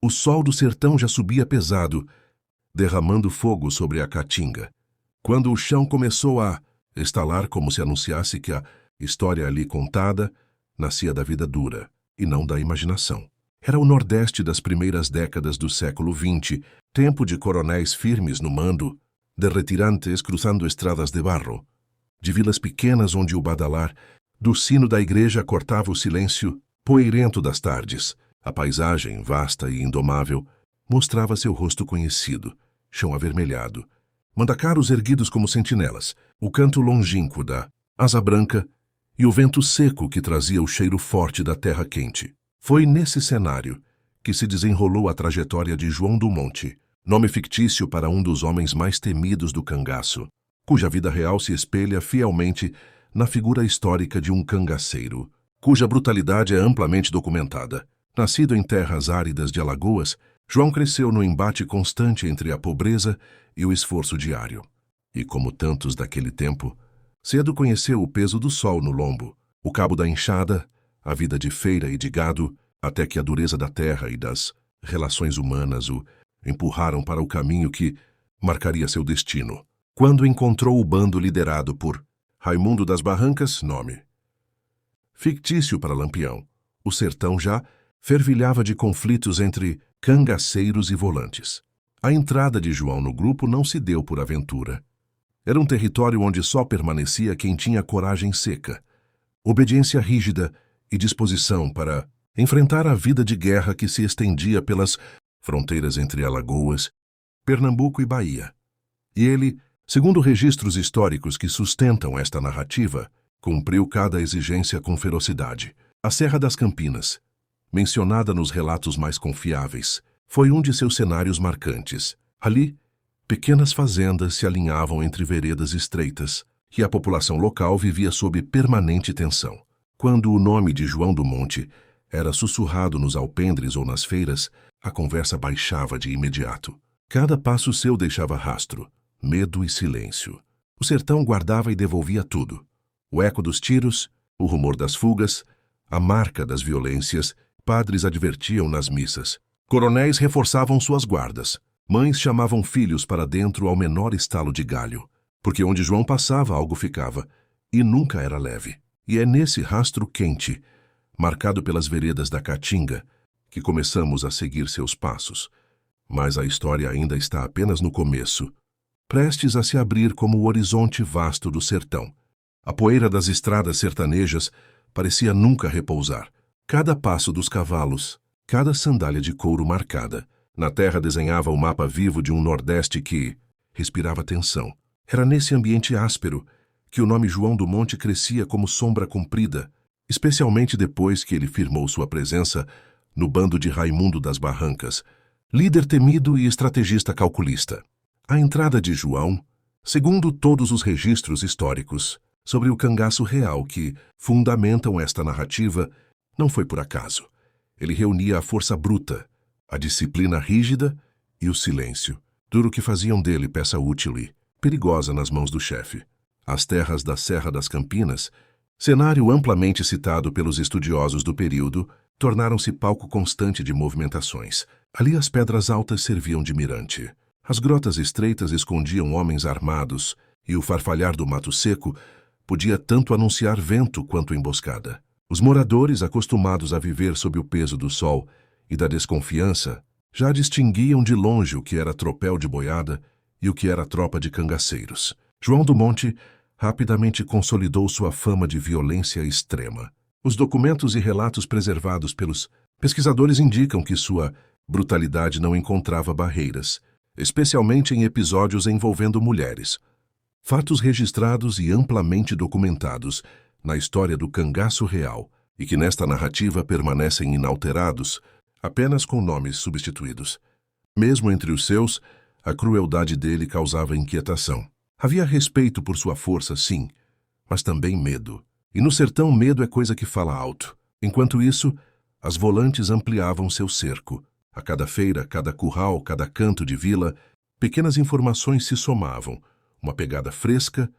O sol do sertão já subia pesado, derramando fogo sobre a caatinga, quando o chão começou a estalar como se anunciasse que a história ali contada nascia da vida dura e não da imaginação. Era o Nordeste das primeiras décadas do século XX, tempo de coronéis firmes no mando, de retirantes cruzando estradas de barro, de vilas pequenas onde o badalar do sino da igreja cortava o silêncio poeirento das tardes. A paisagem, vasta e indomável, mostrava seu rosto conhecido, chão avermelhado, mandacaros erguidos como sentinelas, o canto longínquo da asa branca e o vento seco que trazia o cheiro forte da terra quente. Foi nesse cenário que se desenrolou a trajetória de João do Monte, nome fictício para um dos homens mais temidos do cangaço, cuja vida real se espelha fielmente na figura histórica de um cangaceiro, cuja brutalidade é amplamente documentada. Nascido em terras áridas de Alagoas, João cresceu no embate constante entre a pobreza e o esforço diário. E como tantos daquele tempo, cedo conheceu o peso do sol no lombo, o cabo da enxada, a vida de feira e de gado, até que a dureza da terra e das relações humanas o empurraram para o caminho que marcaria seu destino. Quando encontrou o bando liderado por Raimundo das Barrancas, nome fictício para Lampião, o sertão já fervilhava de conflitos entre cangaceiros e volantes. A entrada de João no grupo não se deu por aventura. Era um território onde só permanecia quem tinha coragem seca, obediência rígida e disposição para enfrentar a vida de guerra que se estendia pelas fronteiras entre Alagoas, Pernambuco e Bahia. E ele, segundo registros históricos que sustentam esta narrativa, cumpriu cada exigência com ferocidade. A Serra das Campinas, mencionada nos relatos mais confiáveis, foi um de seus cenários marcantes. Ali, pequenas fazendas se alinhavam entre veredas estreitas e a população local vivia sob permanente tensão. Quando o nome de João do Monte era sussurrado nos alpendres ou nas feiras, a conversa baixava de imediato. Cada passo seu deixava rastro, medo e silêncio. O sertão guardava e devolvia tudo. O eco dos tiros, o rumor das fugas, a marca das violências. Padres advertiam nas missas. Coronéis reforçavam suas guardas. Mães chamavam filhos para dentro ao menor estalo de galho, porque onde João passava algo ficava, e nunca era leve. E é nesse rastro quente, marcado pelas veredas da Caatinga, que começamos a seguir seus passos. Mas a história ainda está apenas no começo, prestes a se abrir como o horizonte vasto do sertão. A poeira das estradas sertanejas parecia nunca repousar. Cada passo dos cavalos, cada sandália de couro marcada, na terra desenhava o mapa vivo de um Nordeste que respirava tensão. Era nesse ambiente áspero que o nome João do Monte crescia como sombra comprida, especialmente depois que ele firmou sua presença no bando de Raimundo das Barrancas, líder temido e estrategista calculista. A entrada de João, segundo todos os registros históricos sobre o cangaço real que fundamentam esta narrativa, não foi por acaso. Ele reunia a força bruta, a disciplina rígida e o silêncio, tudo o que faziam dele peça útil e perigosa nas mãos do chefe. As terras da Serra das Campinas, cenário amplamente citado pelos estudiosos do período, tornaram-se palco constante de movimentações. Ali as pedras altas serviam de mirante. As grotas estreitas escondiam homens armados e o farfalhar do mato seco podia tanto anunciar vento quanto emboscada. Os moradores, acostumados a viver sob o peso do sol e da desconfiança, já distinguiam de longe o que era tropel de boiada e o que era tropa de cangaceiros. João do Monte rapidamente consolidou sua fama de violência extrema. Os documentos e relatos preservados pelos pesquisadores indicam que sua brutalidade não encontrava barreiras, especialmente em episódios envolvendo mulheres. Fatos registrados e amplamente documentados na história do cangaço real e que nesta narrativa permanecem inalterados, apenas com nomes substituídos. Mesmo entre os seus, a crueldade dele causava inquietação. Havia respeito por sua força, sim, mas também medo. E no sertão, medo é coisa que fala alto. Enquanto isso, as volantes ampliavam seu cerco. A cada feira, cada curral, cada canto de vila, pequenas informações se somavam. Uma pegada fresca,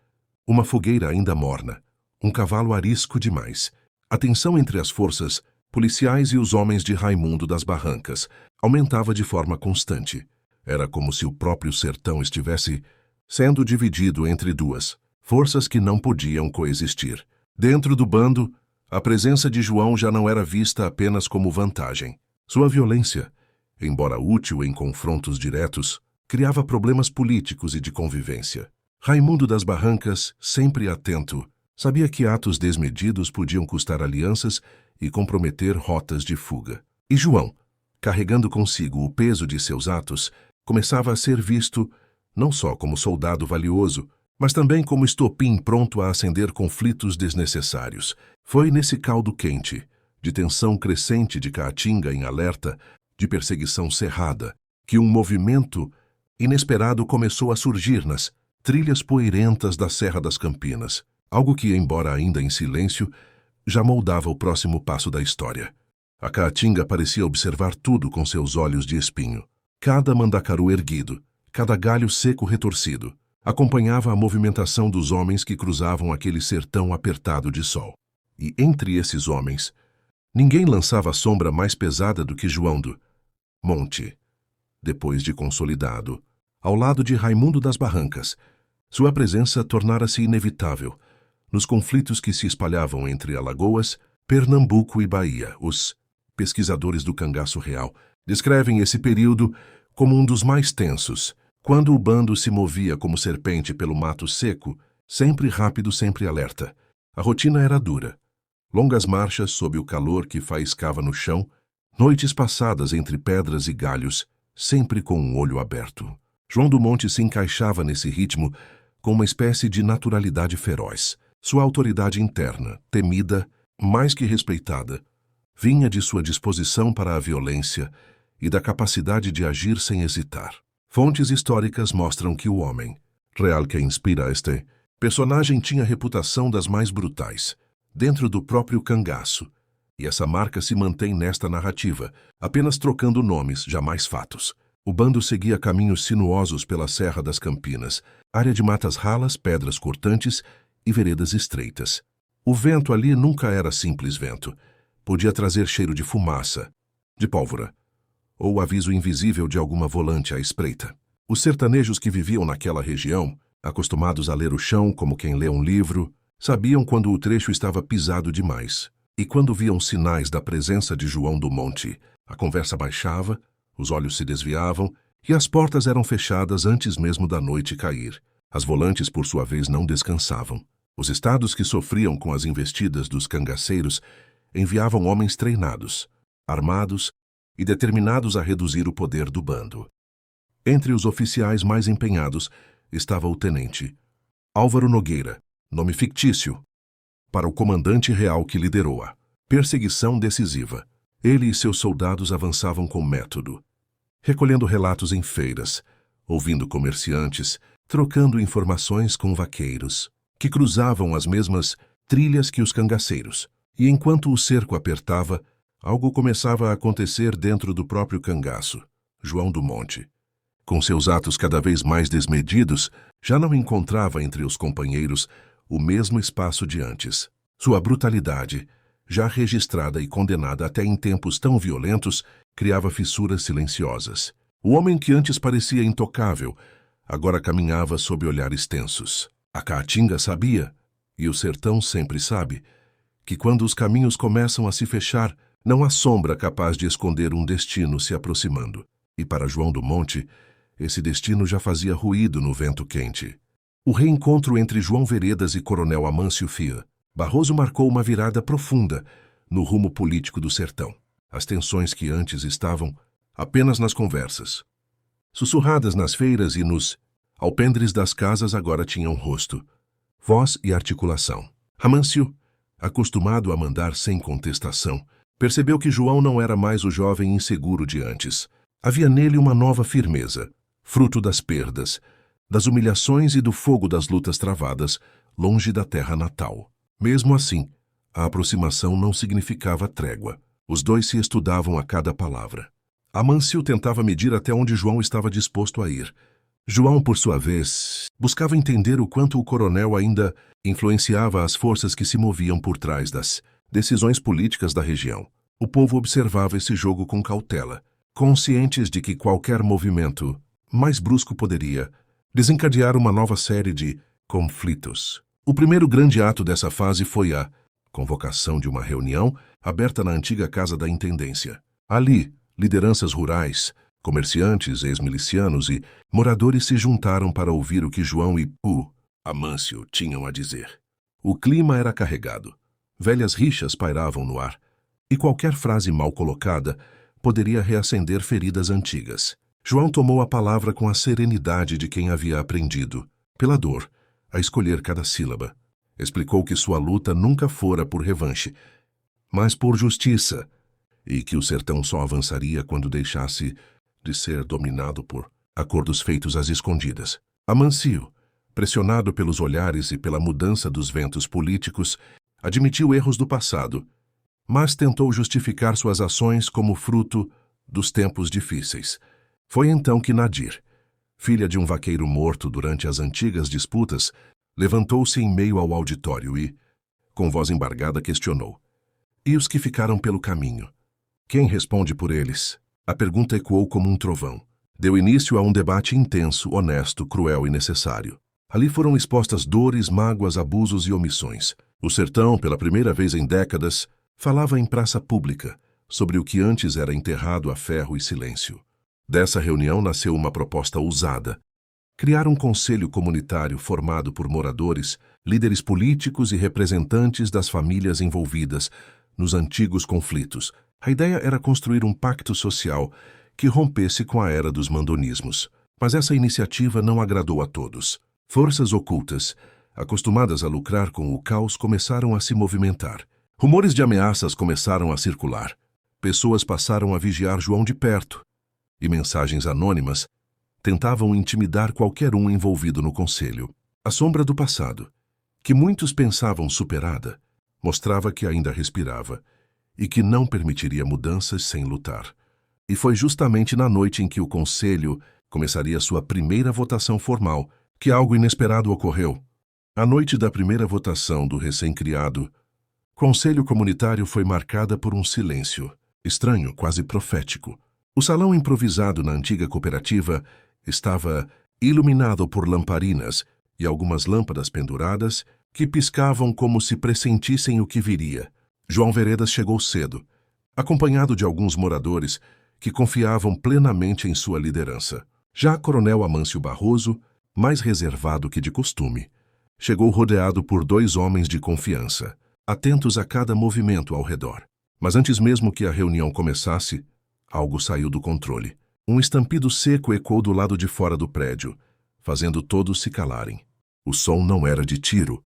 uma fogueira ainda morna, um cavalo arisco demais. A tensão entre as forças policiais e os homens de Raimundo das Barrancas, aumentava de forma constante. Era como se o próprio sertão estivesse sendo dividido entre duas forças que não podiam coexistir. Dentro do bando, a presença de João já não era vista apenas como vantagem. Sua violência, embora útil em confrontos diretos, criava problemas políticos e de convivência. Raimundo das Barrancas, sempre atento, sabia que atos desmedidos podiam custar alianças e comprometer rotas de fuga. E João, carregando consigo o peso de seus atos, começava a ser visto não só como soldado valioso, mas também como estopim pronto a acender conflitos desnecessários. Foi nesse caldo quente, de tensão crescente de Caatinga em alerta, de perseguição cerrada, que um movimento inesperado começou a surgir nas trilhas poeirentas da Serra das Campinas, algo que, embora ainda em silêncio, já moldava o próximo passo da história. A Caatinga parecia observar tudo com seus olhos de espinho. Cada mandacaru erguido, cada galho seco retorcido, acompanhava a movimentação dos homens que cruzavam aquele sertão apertado de sol. E entre esses homens, ninguém lançava sombra mais pesada do que João do Monte. Depois de consolidado, ao lado de Raimundo das Barrancas, sua presença tornara-se inevitável nos conflitos que se espalhavam entre Alagoas, Pernambuco e Bahia. Os pesquisadores do cangaço real descrevem esse período como um dos mais tensos, quando o bando se movia como serpente pelo mato seco, sempre rápido, sempre alerta. A rotina era dura. Longas marchas sob o calor que faiscava no chão, noites passadas entre pedras e galhos, sempre com um olho aberto. João do Monte se encaixava nesse ritmo com uma espécie de naturalidade feroz. Sua autoridade interna, temida, mais que respeitada, vinha de sua disposição para a violência e da capacidade de agir sem hesitar. Fontes históricas mostram que o homem, real que inspira este personagem, tinha reputação das mais brutais, dentro do próprio cangaço, e essa marca se mantém nesta narrativa, apenas trocando nomes, jamais fatos. O bando seguia caminhos sinuosos pela Serra das Campinas, área de matas ralas, pedras cortantes e veredas estreitas. O vento ali nunca era simples vento. Podia trazer cheiro de fumaça, de pólvora, ou o aviso invisível de alguma volante à espreita. Os sertanejos que viviam naquela região, acostumados a ler o chão como quem lê um livro, sabiam quando o trecho estava pisado demais. E quando viam sinais da presença de João do Monte, a conversa baixava, os olhos se desviavam e as portas eram fechadas antes mesmo da noite cair. As volantes, por sua vez, não descansavam. Os estados que sofriam com as investidas dos cangaceiros enviavam homens treinados, armados e determinados a reduzir o poder do bando. Entre os oficiais mais empenhados estava o tenente Álvaro Nogueira, nome fictício, para o comandante real que liderou a perseguição decisiva. Ele e seus soldados avançavam com método, recolhendo relatos em feiras, ouvindo comerciantes, trocando informações com vaqueiros, que cruzavam as mesmas trilhas que os cangaceiros. E enquanto o cerco apertava, algo começava a acontecer dentro do próprio cangaço. João do Monte, com seus atos cada vez mais desmedidos, já não encontrava entre os companheiros o mesmo espaço de antes. Sua brutalidade, já registrada e condenada até em tempos tão violentos, criava fissuras silenciosas. O homem que antes parecia intocável, agora caminhava sob olhares tensos. A Caatinga sabia, e o sertão sempre sabe, que quando os caminhos começam a se fechar, não há sombra capaz de esconder um destino se aproximando. E para João do Monte, esse destino já fazia ruído no vento quente. O reencontro entre João Veredas e Coronel Amâncio Fia Barroso marcou uma virada profunda no rumo político do sertão. As tensões que antes estavam apenas nas conversas, sussurradas nas feiras e nos alpendres das casas, agora tinham rosto, voz e articulação. Amâncio, acostumado a mandar sem contestação, percebeu que João não era mais o jovem inseguro de antes. Havia nele uma nova firmeza, fruto das perdas, das humilhações e do fogo das lutas travadas, longe da terra natal. Mesmo assim, a aproximação não significava trégua. Os dois se estudavam a cada palavra. Amâncio tentava medir até onde João estava disposto a ir. João, por sua vez, buscava entender o quanto o coronel ainda influenciava as forças que se moviam por trás das decisões políticas da região. O povo observava esse jogo com cautela, conscientes de que qualquer movimento mais brusco poderia desencadear uma nova série de conflitos. O primeiro grande ato dessa fase foi a convocação de uma reunião aberta na antiga Casa da Intendência. Ali, lideranças rurais, comerciantes, ex-milicianos e moradores se juntaram para ouvir o que João e o Amâncio tinham a dizer. O clima era carregado. Velhas rixas pairavam no ar, e qualquer frase mal colocada poderia reacender feridas antigas. João tomou a palavra com a serenidade de quem havia aprendido, pela dor, a escolher cada sílaba. Explicou que sua luta nunca fora por revanche, mas por justiça, e que o sertão só avançaria quando deixasse de ser dominado por acordos feitos às escondidas. Amâncio, pressionado pelos olhares e pela mudança dos ventos políticos, admitiu erros do passado, mas tentou justificar suas ações como fruto dos tempos difíceis. Foi então que Nadir, filha de um vaqueiro morto durante as antigas disputas, levantou-se em meio ao auditório e, com voz embargada, questionou: "E os que ficaram pelo caminho? Quem responde por eles?" A pergunta ecoou como um trovão. Deu início a um debate intenso, honesto, cruel e necessário. Ali foram expostas dores, mágoas, abusos e omissões. O sertão, pela primeira vez em décadas, falava em praça pública sobre o que antes era enterrado a ferro e silêncio. Dessa reunião nasceu uma proposta ousada: criar um conselho comunitário formado por moradores, líderes políticos e representantes das famílias envolvidas nos antigos conflitos. A ideia era construir um pacto social que rompesse com a era dos mandonismos. Mas essa iniciativa não agradou a todos. Forças ocultas, acostumadas a lucrar com o caos, começaram a se movimentar. Rumores de ameaças começaram a circular. Pessoas passaram a vigiar João de perto, e mensagens anônimas tentavam intimidar qualquer um envolvido no conselho. A sombra do passado, que muitos pensavam superada, mostrava que ainda respirava e que não permitiria mudanças sem lutar. E foi justamente na noite em que o conselho começaria sua primeira votação formal que algo inesperado ocorreu. A noite da primeira votação do recém-criado conselho comunitário foi marcada por um silêncio estranho, quase profético. O salão improvisado na antiga cooperativa estava iluminado por lamparinas e algumas lâmpadas penduradas que piscavam como se pressentissem o que viria. João Veredas chegou cedo, acompanhado de alguns moradores que confiavam plenamente em sua liderança. Já Coronel Amâncio Barroso, mais reservado que de costume, chegou rodeado por 2 homens de confiança, atentos a cada movimento ao redor. Mas antes mesmo que a reunião começasse, algo saiu do controle. Um estampido seco ecoou do lado de fora do prédio, fazendo todos se calarem. O som não era de tiro,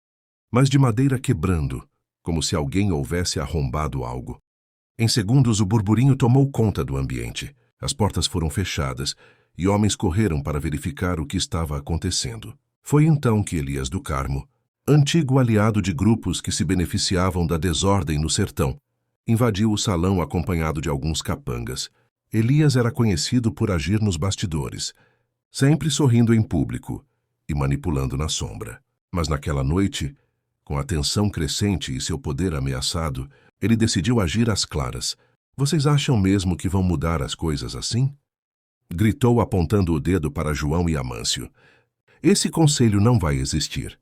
mas de madeira quebrando, como se alguém houvesse arrombado algo. Em segundos, o burburinho tomou conta do ambiente. As portas foram fechadas e homens correram para verificar o que estava acontecendo. Foi então que Elias do Carmo, antigo aliado de grupos que se beneficiavam da desordem no sertão, invadiu o salão acompanhado de alguns capangas. Elias era conhecido por agir nos bastidores, sempre sorrindo em público e manipulando na sombra. Mas naquela noite, com a tensão crescente e seu poder ameaçado, ele decidiu agir às claras. "Vocês acham mesmo que vão mudar as coisas assim?" Gritou apontando o dedo para João e Amâncio. "Esse conselho não vai existir.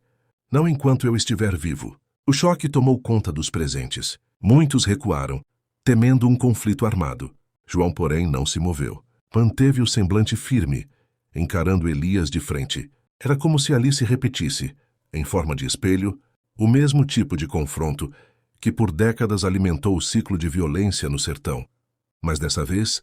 Não enquanto eu estiver vivo." O choque tomou conta dos presentes. Muitos recuaram, temendo um conflito armado. João, porém, não se moveu. Manteve o semblante firme, encarando Elias de frente. Era como se ali se repetisse, em forma de espelho, o mesmo tipo de confronto que por décadas alimentou o ciclo de violência no sertão, mas dessa vez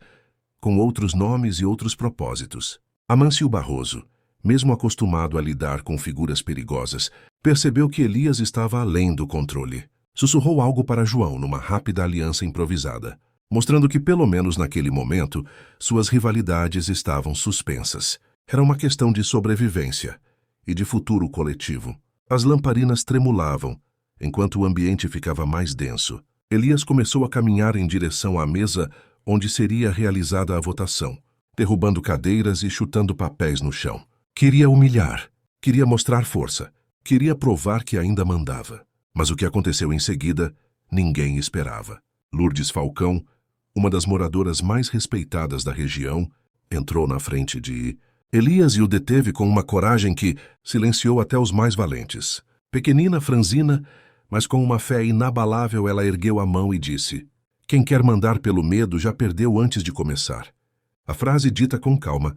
com outros nomes e outros propósitos. Amâncio Barroso, mesmo acostumado a lidar com figuras perigosas, percebeu que Elias estava além do controle. Sussurrou algo para João numa rápida aliança improvisada, mostrando que, pelo menos naquele momento, suas rivalidades estavam suspensas. Era uma questão de sobrevivência e de futuro coletivo. As lamparinas tremulavam, enquanto o ambiente ficava mais denso. Elias começou a caminhar em direção à mesa onde seria realizada a votação, derrubando cadeiras e chutando papéis no chão. Queria humilhar, queria mostrar força, queria provar que ainda mandava. Mas o que aconteceu em seguida, ninguém esperava. Lourdes Falcão, uma das moradoras mais respeitadas da região, entrou na frente de Elias e o deteve com uma coragem que silenciou até os mais valentes. Pequenina, franzina, mas com uma fé inabalável, ela ergueu a mão e disse: "Quem quer mandar pelo medo já perdeu antes de começar." A frase dita com calma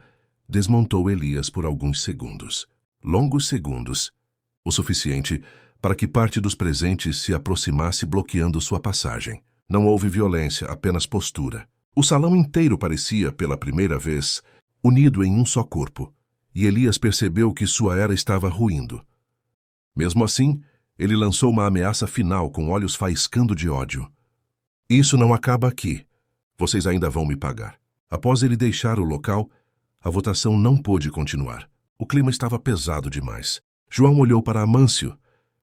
desmontou Elias por alguns segundos. Longos segundos. O suficiente para que parte dos presentes se aproximasse bloqueando sua passagem. Não houve violência, apenas postura. O salão inteiro parecia, pela primeira vez, unido em um só corpo, e Elias percebeu que sua era estava ruindo. Mesmo assim, ele lançou uma ameaça final com olhos faiscando de ódio. "Isso não acaba aqui. Vocês ainda vão me pagar." Após ele deixar o local, a votação não pôde continuar. O clima estava pesado demais. João olhou para Amâncio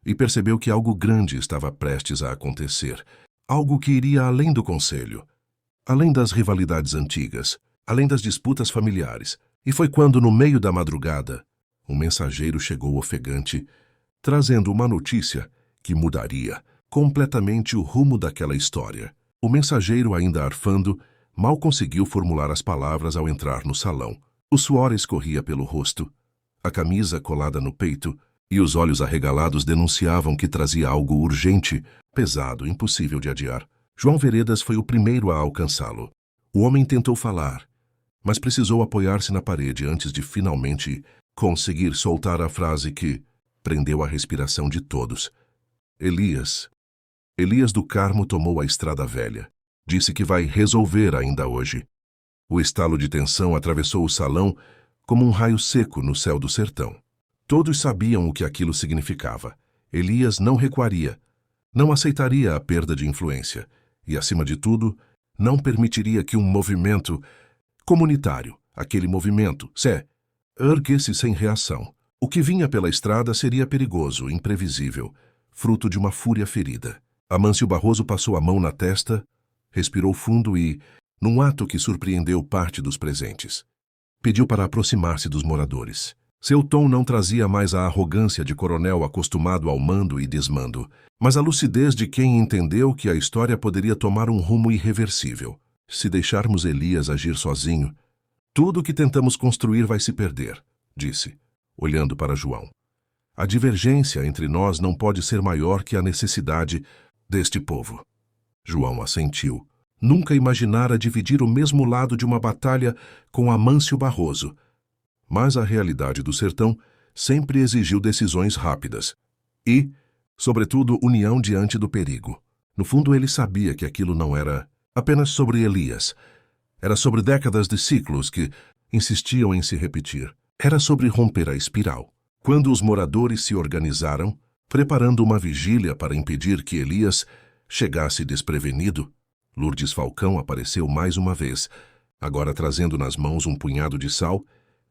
e percebeu que algo grande estava prestes a acontecer. Algo que iria além do conselho, além das rivalidades antigas, além das disputas familiares. E foi quando, no meio da madrugada, um mensageiro chegou ofegante, trazendo uma notícia que mudaria completamente o rumo daquela história. O mensageiro, ainda arfando, mal conseguiu formular as palavras ao entrar no salão. O suor escorria pelo rosto, a camisa colada no peito, e os olhos arregalados denunciavam que trazia algo urgente, pesado, impossível de adiar. João Veredas foi o primeiro a alcançá-lo. O homem tentou falar, mas precisou apoiar-se na parede antes de finalmente conseguir soltar a frase que prendeu a respiração de todos. Elias do Carmo tomou a estrada velha. Disse que vai resolver ainda hoje. O estalo de tensão atravessou o salão como um raio seco no céu do sertão. Todos sabiam o que aquilo significava. Elias não recuaria, não aceitaria a perda de influência e, acima de tudo, não permitiria que um movimento comunitário, aquele movimento, erguesse sem reação. O que vinha pela estrada seria perigoso, imprevisível, fruto de uma fúria ferida. Amâncio Barroso passou a mão na testa, respirou fundo e, num ato que surpreendeu parte dos presentes, pediu para aproximar-se dos moradores. Seu tom não trazia mais a arrogância de coronel acostumado ao mando e desmando, mas a lucidez de quem entendeu que a história poderia tomar um rumo irreversível. "Se deixarmos Elias agir sozinho, tudo o que tentamos construir vai se perder", disse, olhando para João. "A divergência entre nós não pode ser maior que a necessidade deste povo." João assentiu. Nunca imaginara dividir o mesmo lado de uma batalha com Amâncio Barroso. Mas a realidade do sertão sempre exigiu decisões rápidas e, sobretudo, união diante do perigo. No fundo, ele sabia que aquilo não era apenas sobre Elias. Era sobre décadas de ciclos que insistiam em se repetir. Era sobre romper a espiral. Quando os moradores se organizaram, preparando uma vigília para impedir que Elias chegasse desprevenido, Lourdes Falcão apareceu mais uma vez, agora trazendo nas mãos um punhado de sal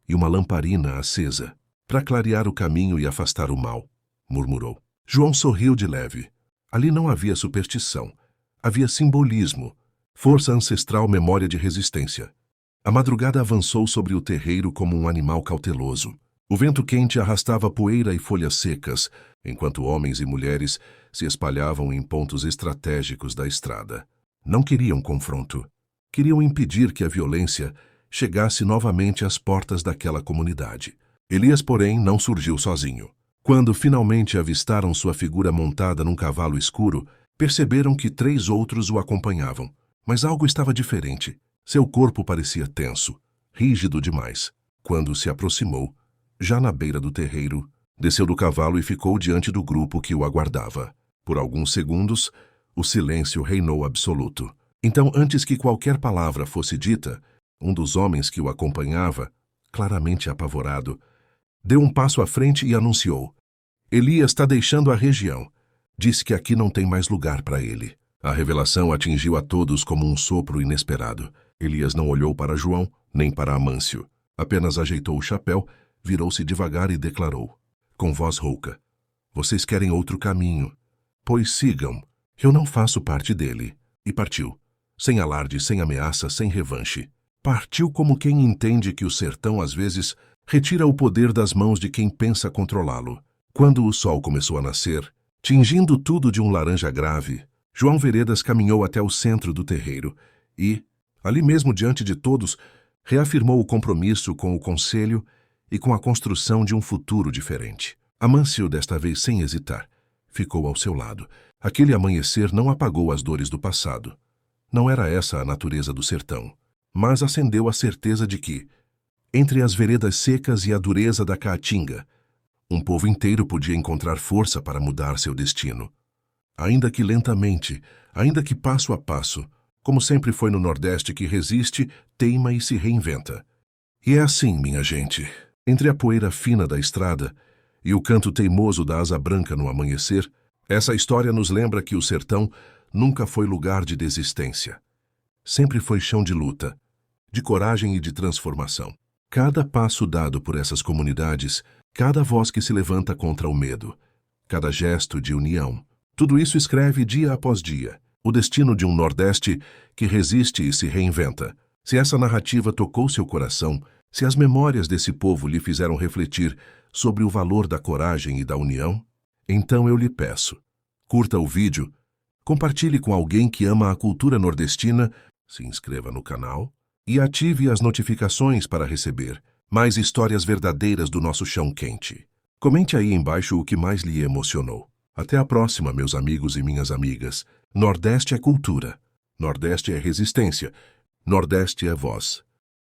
e uma lamparina acesa, para clarear o caminho e afastar o mal, murmurou. João sorriu de leve. Ali não havia superstição. Havia simbolismo, força ancestral, memória de resistência. A madrugada avançou sobre o terreiro como um animal cauteloso. O vento quente arrastava poeira e folhas secas, enquanto homens e mulheres se espalhavam em pontos estratégicos da estrada. Não queriam confronto. Queriam impedir que a violência chegasse novamente às portas daquela comunidade. Elias, porém, não surgiu sozinho. Quando finalmente avistaram sua figura montada num cavalo escuro, perceberam que 3 outros o acompanhavam. Mas algo estava diferente. Seu corpo parecia tenso, rígido demais. Quando se aproximou, já na beira do terreiro, desceu do cavalo e ficou diante do grupo que o aguardava. Por alguns segundos, o silêncio reinou absoluto. Então, antes que qualquer palavra fosse dita, um dos homens que o acompanhava, claramente apavorado, deu um passo à frente e anunciou: "Elias está deixando a região. Disse que aqui não tem mais lugar para ele." A revelação atingiu a todos como um sopro inesperado. Elias não olhou para João, nem para Amâncio. Apenas ajeitou o chapéu, virou-se devagar e declarou, com voz rouca: "Vocês querem outro caminho? Pois sigam. Eu não faço parte dele." E partiu, sem alarde, sem ameaça, sem revanche. Partiu como quem entende que o sertão, às vezes, retira o poder das mãos de quem pensa controlá-lo. Quando o sol começou a nascer, tingindo tudo de um laranja grave, João Veredas caminhou até o centro do terreiro e, ali mesmo diante de todos, reafirmou o compromisso com o conselho e com a construção de um futuro diferente. Amâncio, desta vez sem hesitar, ficou ao seu lado. Aquele amanhecer não apagou as dores do passado. Não era essa a natureza do sertão, mas acendeu a certeza de que, entre as veredas secas e a dureza da caatinga, um povo inteiro podia encontrar força para mudar seu destino. Ainda que lentamente, ainda que passo a passo, como sempre foi no Nordeste que resiste, teima e se reinventa. E é assim, minha gente, entre a poeira fina da estrada e o canto teimoso da asa branca no amanhecer, essa história nos lembra que o sertão nunca foi lugar de desistência. Sempre foi chão de luta, de coragem e de transformação. Cada passo dado por essas comunidades, cada voz que se levanta contra o medo, cada gesto de união, tudo isso escreve dia após dia o destino de um Nordeste que resiste e se reinventa. Se essa narrativa tocou seu coração, se as memórias desse povo lhe fizeram refletir sobre o valor da coragem e da união, então eu lhe peço, curta o vídeo, compartilhe com alguém que ama a cultura nordestina, se inscreva no canal e ative as notificações para receber mais histórias verdadeiras do nosso chão quente. Comente aí embaixo o que mais lhe emocionou. Até a próxima, meus amigos e minhas amigas. Nordeste é cultura. Nordeste é resistência. Nordeste é voz.